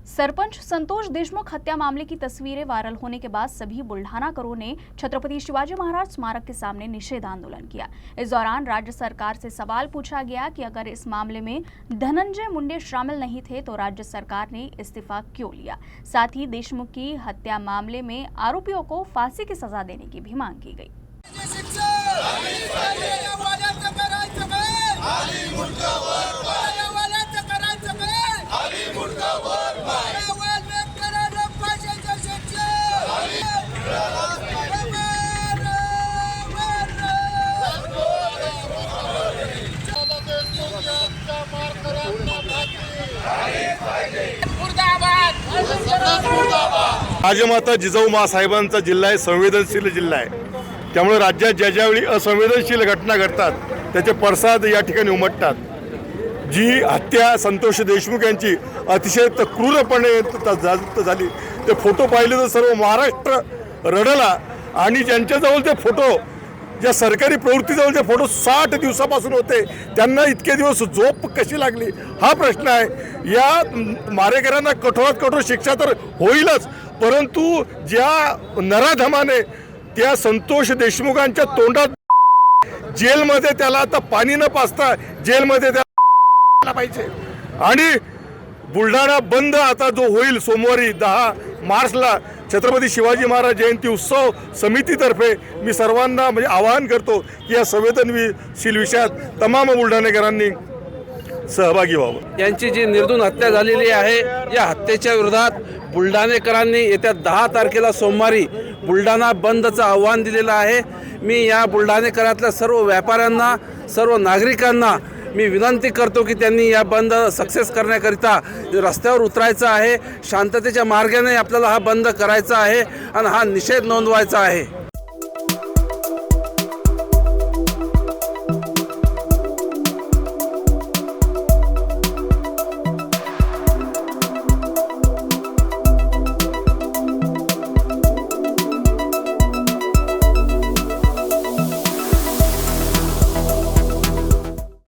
सरपंच संतोष देशमुख हत्या मामले की तस्वीरें वायरल होने के बाद सभी बुल्ढानाकरों ने छत्रपति शिवाजी महाराज स्मारक के सामने निषेध आंदोलन किया। इस दौरान राज्य सरकार से सवाल पूछा गया कि अगर इस मामले में धनंजय मुंडे शामिल नहीं थे तो राज्य सरकार ने इस्तीफा क्यों लिया। साथ ही देशमुख की हत्या मामले में आरोपियों को फांसी की सजा देने की भी मांग की गई। राजमाता जिजाऊ माँसाहेबांचा जिल्हा आहे, संवेदनशील जिल्हा आहे। त्यामुळे राज्यात ज्या ज्यावेळी असंवेदनशील घटना घडतात त्याचे पडसाद या ठिकाणी उमटतात। जी हत्या संतोष देशमुख यांची अतिशय क्रूरपणे झाली, ते फोटो पाहिले तर सर्व महाराष्ट्र रडला। आणि ज्यांच्याजवळ ते फोटो, ज्या सरकारी प्रवृत्तीजवळ ते फोटो 60 दिवसापासून होते, त्यांना इतके दिवस झोप कशी लागली हा प्रश्न आहे। या मारेकऱ्यांना कठोरात कठोर शिक्षा तर होईलच, परंतु ज्या नराधमाने त्या संतोष देशमुखांच्या तोंडात जेलमध्ये त्याला आता पाणी न पाजता जेलमध्ये त्याला पाहिजे। आणि बुलढाणा बंद आता जो होईल सोमवारी 10 मार्चला छत्रपती शिवाजी महाराज जयंती उत्सव समितीतर्फे मी सर्वांना आवाहन करतो की या संवेदनशील विषयात तमाम बुलढाणेकरांनी सहभागी व्हावं। यांची जी निर्धुन हत्या झालेली आहे, या हत्येच्या विरोधात बुलढाणेकरांनी येत्या 10 तारखेला सोमवारी बुलढाणा बंदचं आव्हान दिलेलं आहे। मी या बुलढाणेकरातल्या सर्व व्यापाऱ्यांना, सर्व नागरिकांना मी विनंती करतो की त्यांनी या बंद सक्सेस करण्याकरिता रस्त्यावर उतरायचं आहे। शांततेच्या मार्गाने आपल्याला हा बंद करायचा आहे आणि हा निषेध नोंदवायचा आहे।